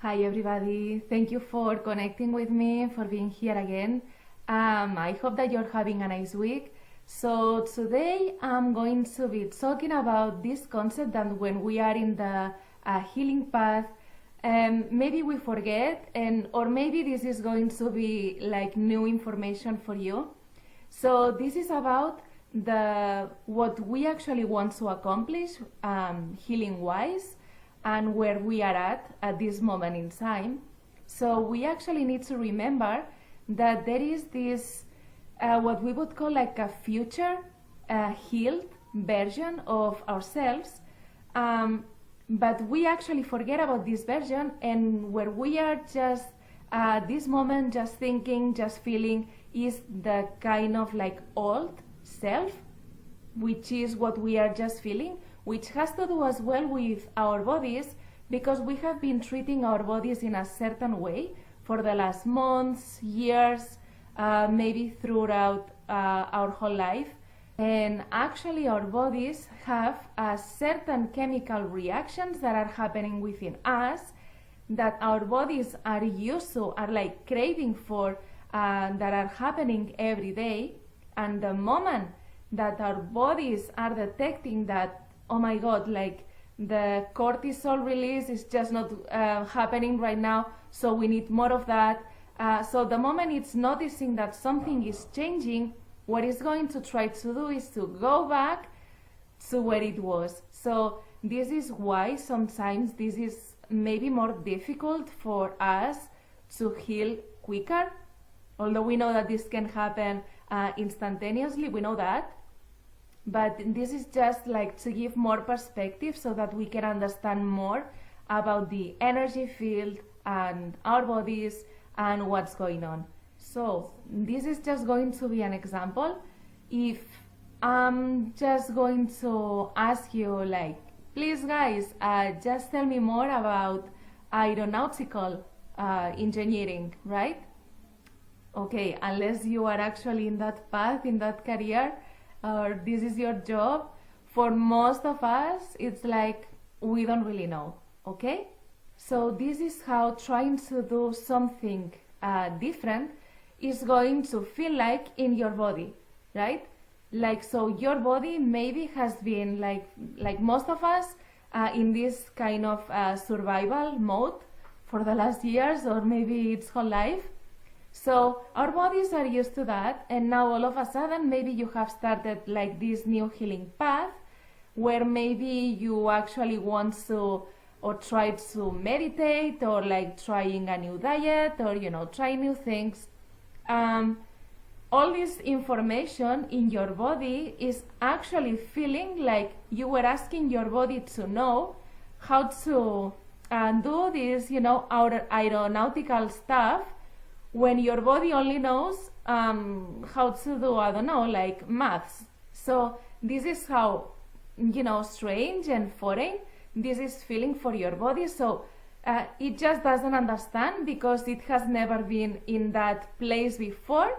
Hi everybody, thank you for connecting with me, for being here again. I hope that you're having a nice week. So today I'm going to be talking about this concept that when we are in the healing path, maybe we forget, or maybe this is going to be like new information for you. So this is about what we actually want to accomplish healing wise, and where we are at this moment in time. So we actually need to remember that there is this what we would call like a future healed version of ourselves, but we actually forget about this version, and where we are just this moment just thinking, just feeling is the kind of like old self, which is what we are just feeling, which has to do as well with our bodies, because we have been treating our bodies in a certain way for the last months, years, maybe throughout our whole life. And actually our bodies have certain chemical reactions that are happening within us that our bodies are used to, are like craving for, that are happening every day. And the moment that our bodies are detecting that, oh my god, like the cortisol release is just not happening right now, so we need more of that. So the moment it's noticing that something is changing, what it's going to try to do is to go back to where it was. So this is why sometimes this is maybe more difficult for us to heal quicker, although we know that this can happen instantaneously, we know that. But this is just like to give more perspective so that we can understand more about the energy field and our bodies and what's going on. So this is just going to be an example. If I'm just going to ask you, like, please guys, just tell me more about aeronautical engineering, right? Okay, unless you are actually in that path, in that career, or this is your job, for most of us it's like we don't really know. Okay, so this is how trying to do something different is going to feel like in your body, right? Like, so your body maybe has been like most of us in this kind of survival mode for the last years, or maybe its whole life. So our bodies are used to that, and now all of a sudden maybe you have started like this new healing path where maybe you actually want to, or try to meditate, or like trying a new diet, or try new things. All this information in your body is actually feeling like you were asking your body to know how to do this, our aeronautical stuff, when your body only knows how to do, I don't know, like maths. So this is how, strange and foreign this is feeling for your body. So it just doesn't understand, because it has never been in that place before,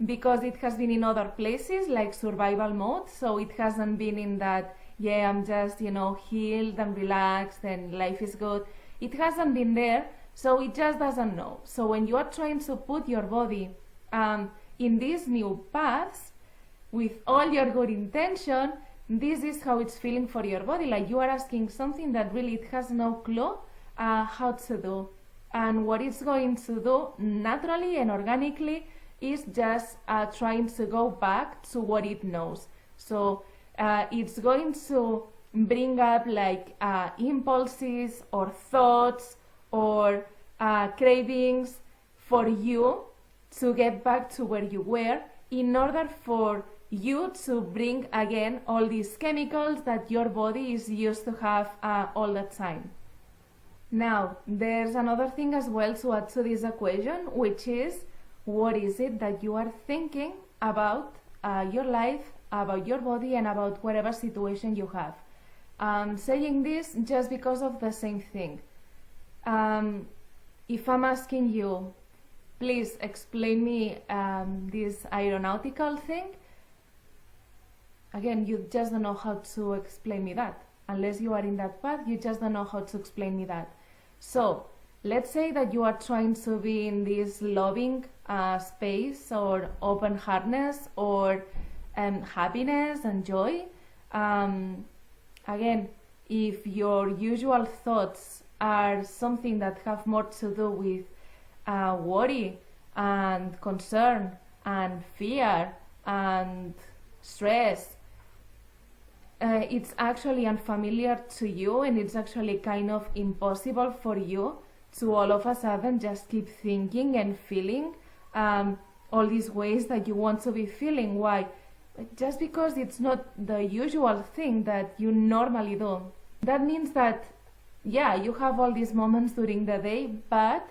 because it has been in other places like survival mode. So it hasn't been in that, yeah, I'm just, healed and relaxed and life is good. It hasn't been there. So it just doesn't know. So when you are trying to put your body in these new paths with all your good intention, this is how it's feeling for your body. Like you are asking something that really it has no clue how to do. And what it's going to do naturally and organically is just trying to go back to what it knows. So it's going to bring up like impulses or thoughts or cravings for you to get back to where you were, in order for you to bring again all these chemicals that your body is used to have all the time. Now, there's another thing as well to add to this equation, which is, what is it that you are thinking about your life, about your body, and about whatever situation you have? I'm saying this just because of the same thing. If I'm asking you, please explain me this aeronautical thing, again, you just don't know how to explain me that. Unless you are in that path, you just don't know how to explain me that. So let's say that you are trying to be in this loving space or open heartedness or happiness and joy. Again, if your usual thoughts are something that have more to do with worry and concern and fear and stress, it's actually unfamiliar to you, and it's actually kind of impossible for you to all of a sudden just keep thinking and feeling all these ways that you want to be feeling. Why? Just because it's not the usual thing that you normally do. That means that, yeah, you have all these moments during the day, but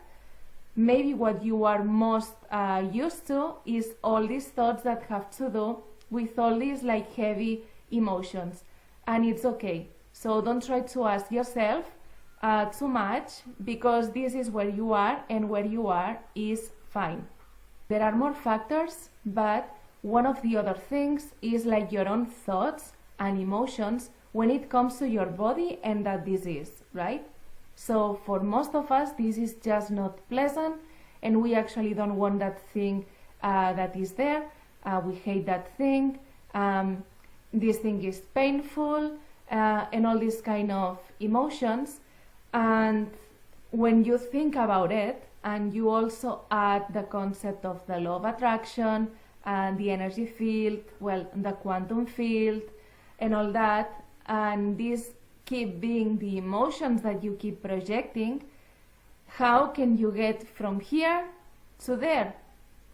maybe what you are most used to is all these thoughts that have to do with all these like heavy emotions, and it's okay. So don't try to ask yourself too much, because this is where you are, and where you are is fine. There are more factors, but one of the other things is like your own thoughts and emotions when it comes to your body and that disease, right? So for most of us, this is just not pleasant, and we actually don't want that thing that is there. We hate that thing. This thing is painful, and all these kind of emotions. And when you think about it, and you also add the concept of the law of attraction and the energy field, well, the quantum field and all that, and these keep being the emotions that you keep projecting, how can you get from here to there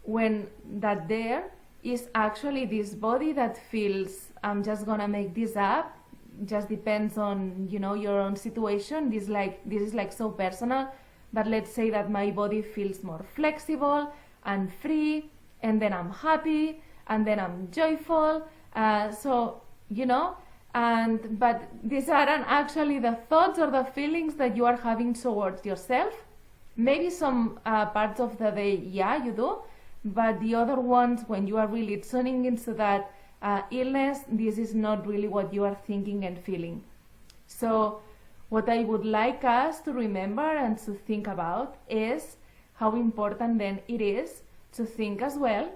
when that there is actually this body that feels, I'm just gonna make this up, just depends on, you know, your own situation. This is like so personal, but let's say that my body feels more flexible and free, and then I'm happy, and then I'm joyful, so you know, but these aren't actually the thoughts or the feelings that you are having towards yourself. Maybe some parts of the day, yeah, you do, but the other ones, when you are really tuning into that illness, this is not really what you are thinking and feeling. So what I would like us to remember and to think about is how important then it is to think as well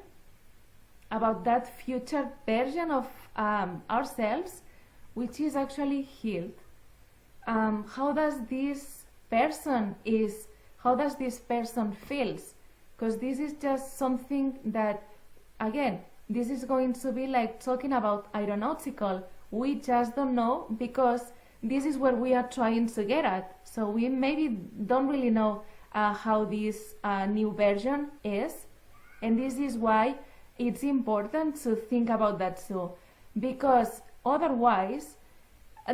about that future version of ourselves, which is actually healed. How does this person feels? Because this is just something that, again, this is going to be like talking about aeronautical. We just don't know, because this is where we are trying to get at. So we maybe don't really know how this new version is. And this is why it's important to think about that too. Because otherwise,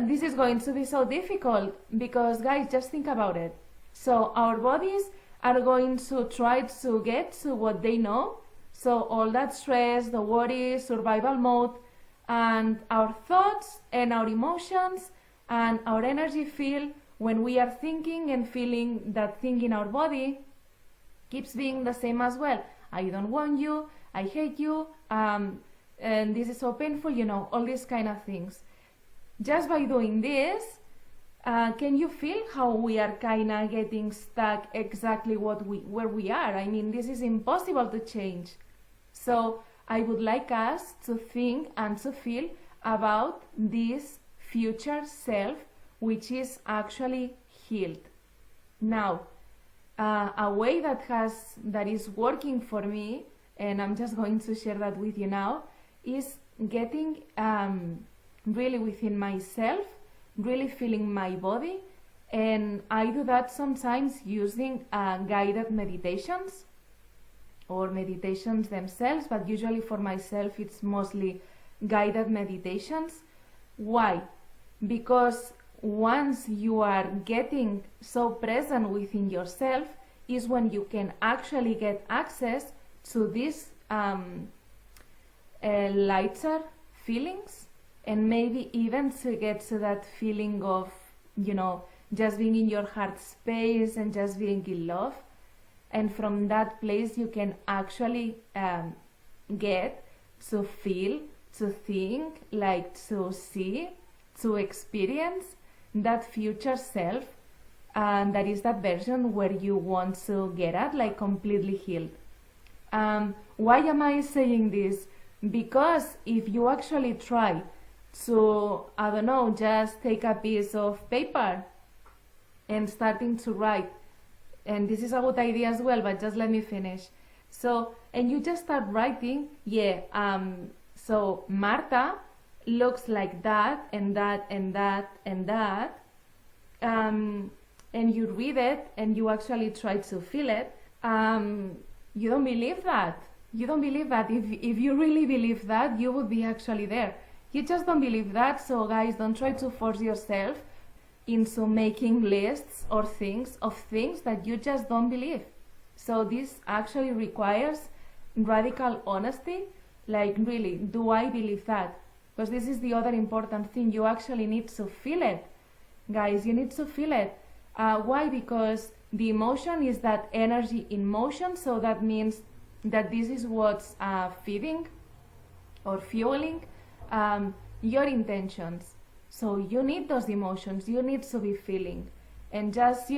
this is going to be so difficult. Because guys, just think about it. So our bodies are going to try to get to what they know. So all that stress, the worry, survival mode, and our thoughts and our emotions and our energy field, when we are thinking and feeling that thing in our body, keeps being the same as well. I don't want you, I hate you, and this is so painful, you know, all these kind of things. Just by doing this, can you feel how we are kind of getting stuck exactly where we are? I mean, this is impossible to change. So I would like us to think and to feel about this future self, which is actually healed. Now, a way that is working for me, and I'm just going to share that with you now, is getting really within myself, really feeling my body. And I do that sometimes using guided meditations or meditations themselves, but usually for myself it's mostly guided meditations. Why? Because once you are getting so present within yourself is when you can actually get access to these lighter feelings, and maybe even to get to that feeling of, you know, just being in your heart space and just being in love. And from that place you can actually get to feel, to think, like to see, to experience that future self And that is that version where you want to get at, like completely healed. Why am I saying this? Because if you actually try to, I don't know, just take a piece of paper and starting to write, and this is a good idea as well, but just let me finish. So, and you just start writing, so Marta looks like that, and that, and that, and that, and you read it, and you actually try to feel it, you don't believe that. You don't believe that. If you really believe that, you would be actually there. You just don't believe that, so guys, don't try to force yourself into making lists or things that you just don't believe. So this actually requires radical honesty, like really, do I believe that? Because this is the other important thing, you actually need to feel it. Guys, you need to feel it. Why? Because the emotion is that energy in motion, so that means that this is what's feeding or fueling your intentions. So you need those emotions, you need to be feeling. And just,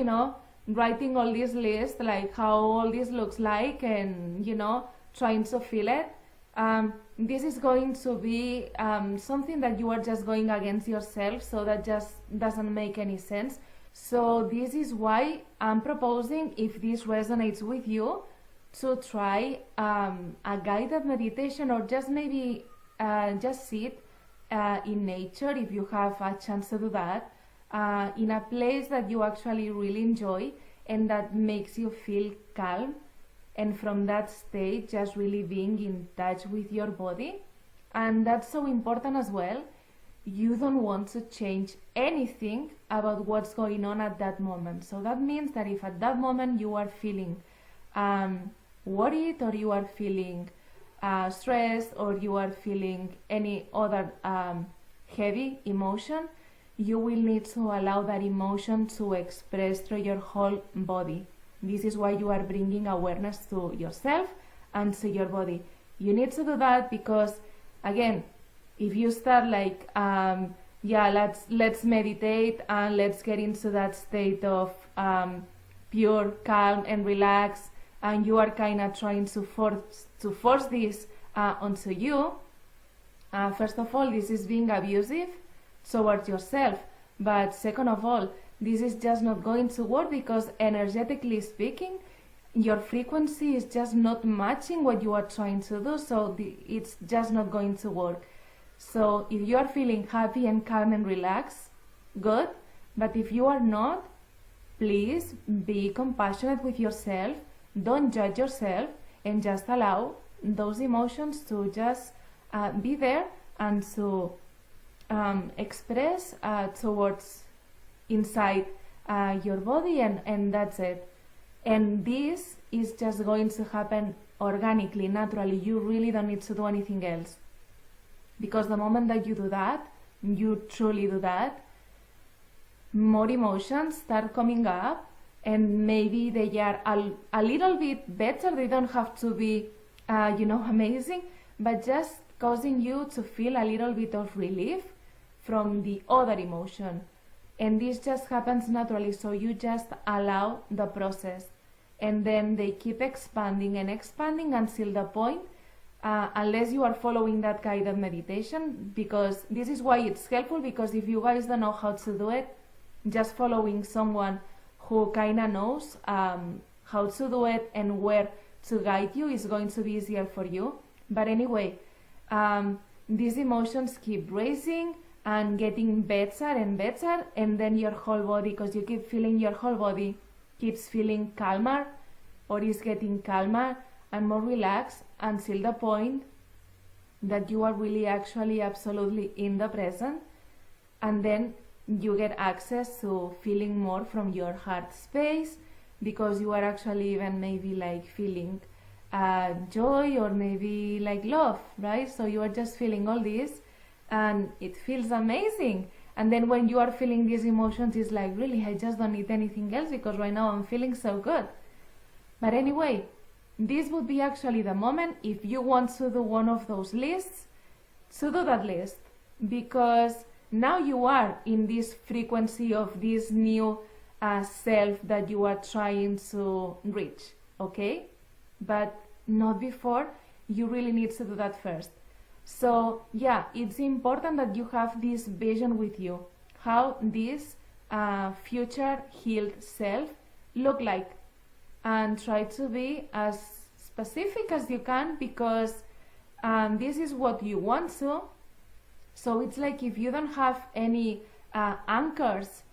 writing all this list, like how all this looks like, and, trying to feel it, this is going to be something that you are just going against yourself, so that just doesn't make any sense. So this is why I'm proposing, if this resonates with you, to try a guided meditation, or just maybe just sit in nature, if you have a chance to do that, in a place that you actually really enjoy and that makes you feel calm, and from that state just really being in touch with your body. And that's so important as well. You don't want to change anything about what's going on at that moment. So that means that if at that moment you are feeling worried, or you are feeling stressed, or you are feeling any other heavy emotion, you will need to allow that emotion to express through your whole body. This is why you are bringing awareness to yourself and to your body. You need to do that because, again, if you start like, let's meditate and let's get into that state of pure calm and relax, and you are kind of trying to force this onto you, first of all, this is being abusive towards yourself. But second of all, this is just not going to work, because energetically speaking, your frequency is just not matching what you are trying to do, so it's just not going to work. So if you are feeling happy and calm and relaxed, good. But if you are not, please be compassionate with yourself. Don't judge yourself, and just allow those emotions to just be there and to express towards inside your body, and that's it. And this is just going to happen organically, naturally. You really don't need to do anything else, because the moment that you do that, you truly do that, more emotions start coming up, and maybe they are a little bit better. They don't have to be amazing, but just causing you to feel a little bit of relief from the other emotion. And this just happens naturally, so you just allow the process, and then they keep expanding and expanding until the point, unless you are following that guided meditation, because this is why it's helpful, because if you guys don't know how to do it, just following someone who kind of knows how to do it and where to guide you is going to be easier for you. But anyway, these emotions keep raising and getting better and better, and then your whole body, because you keep feeling your whole body keeps feeling calmer, or is getting calmer and more relaxed, until the point that you are really actually absolutely in the present. And then you get access to feeling more from your heart space, because you are actually even maybe like feeling joy, or maybe like love, right? So you are just feeling all this, and it feels amazing. And then when you are feeling these emotions, it's like, really, I just don't need anything else, because right now I'm feeling so good. But anyway, this would be actually the moment, if you want to do one of those lists, to do that list, because now you are in this frequency of this new self that you are trying to reach, okay? But not before. You really need to do that first. So yeah, it's important that you have this vision with you, how this future healed self look like, and try to be as specific as you can, because this is what you want to. So it's like if you don't have any anchors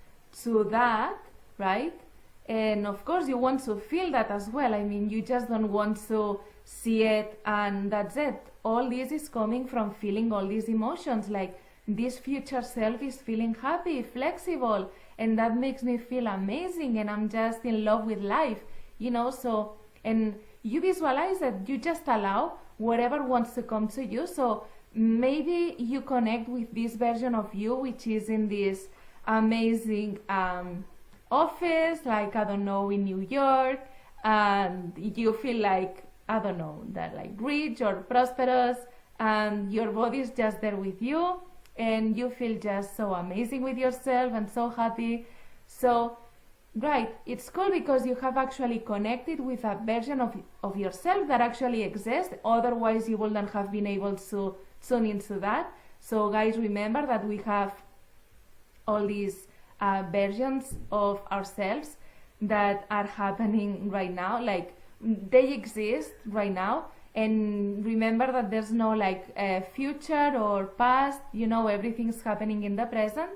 to that, right? And of course you want to feel that as well. I mean, you just don't want to see it and that's it. All this is coming from feeling all these emotions, like this future self is feeling happy, flexible, and that makes me feel amazing, and I'm just in love with life, you know. So, and you visualize it, you just allow whatever wants to come to you. So maybe you connect with this version of you, which is in this amazing office, like, I don't know, in New York, and you feel like, I don't know, that like rich or prosperous, and your body is just there with you, and you feel just so amazing with yourself and so happy. So, right, it's cool because you have actually connected with a version of yourself that actually exists. Otherwise, you wouldn't have been able to tune into that. So, guys, remember that we have all these versions of ourselves that are happening right now. Like, they exist right now, and remember that there's no like future or past, you know, everything's happening in the present,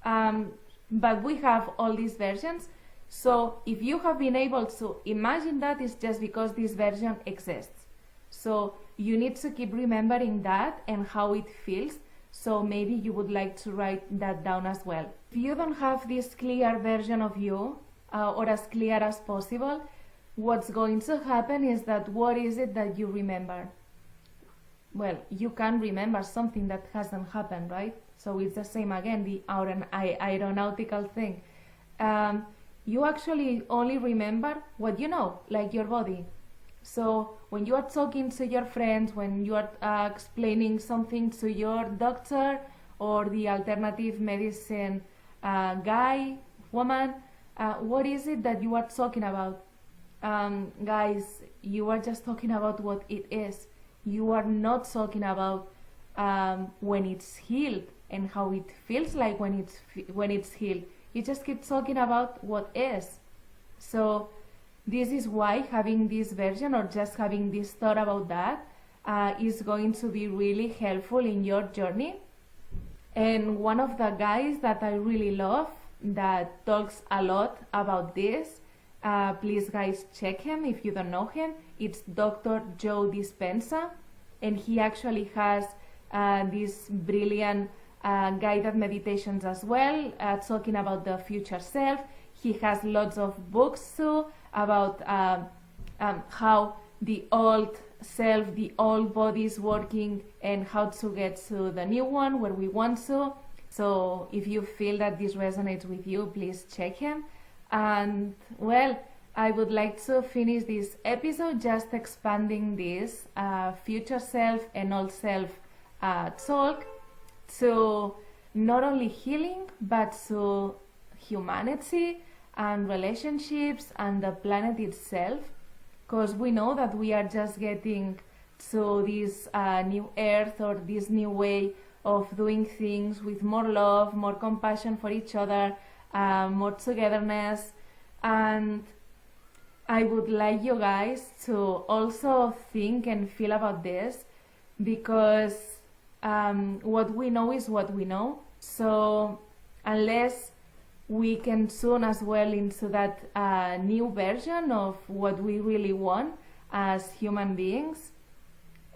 but we have all these versions. So if you have been able to imagine that, it's just because this version exists. So you need to keep remembering that and how it feels. So maybe you would like to write that down as well. If you don't have this clear version of you, or as clear as possible, what's going to happen is that what is it that you remember? Well, you can remember something that hasn't happened, right? So it's the same again, the aeronautical thing. You actually only remember what you know, like your body. So when you are talking to your friends, when you are explaining something to your doctor or the alternative medicine guy, woman, what is it that you are talking about? Guys, you are just talking about what it is. You are not talking about when it's healed and how it feels like when it's healed. You just keep talking about what is. So this is why having this version or just having this thought about that is going to be really helpful in your journey. And one of the guys that I really love that talks a lot about this, please guys check him if you don't know him. It's Dr. Joe Dispenza, and he actually has these brilliant guided meditations as well, talking about the future self. He has lots of books too about how the old self, the old body is working, and how to get to the new one where we want to. So if you feel that this resonates with you, please check him. And well, I would like to finish this episode just expanding this future self and old self talk to not only healing, but to humanity and relationships and the planet itself, because we know that we are just getting to this new earth or this new way of doing things with more love, more compassion for each other, more togetherness. And I would like you guys to also think and feel about this, because what we know is what we know. So unless we can tune as well into that new version of what we really want as human beings,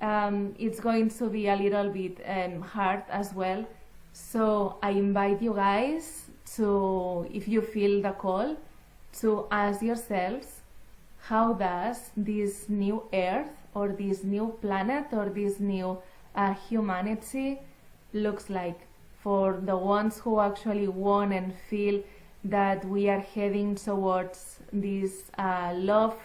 it's going to be a little bit hard as well. So I invite you guys to, if you feel the call, to ask yourselves, how does this new earth or this new planet or this new humanity looks like for the ones who actually want and feel that we are heading towards this love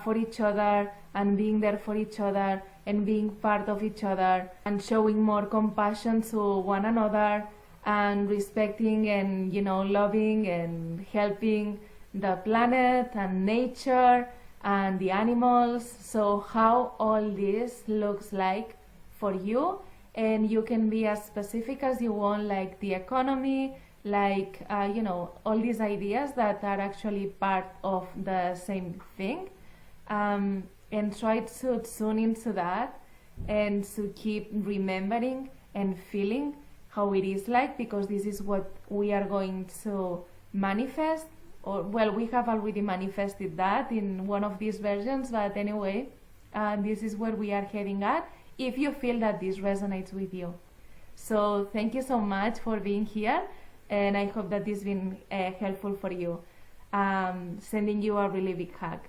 for each other and being there for each other and being part of each other and showing more compassion to one another and respecting and, loving and helping the planet and nature and the animals. So how all this looks like for you, and you can be as specific as you want, like the economy, like all these ideas that are actually part of the same thing, and try to tune into that and to keep remembering and feeling how it is like, because this is what we are going to manifest, or well, we have already manifested that in one of these versions, but anyway, this is where we are heading at, if you feel that this resonates with you. So thank you so much for being here, and I hope that this has been helpful for you. Sending you a really big hug.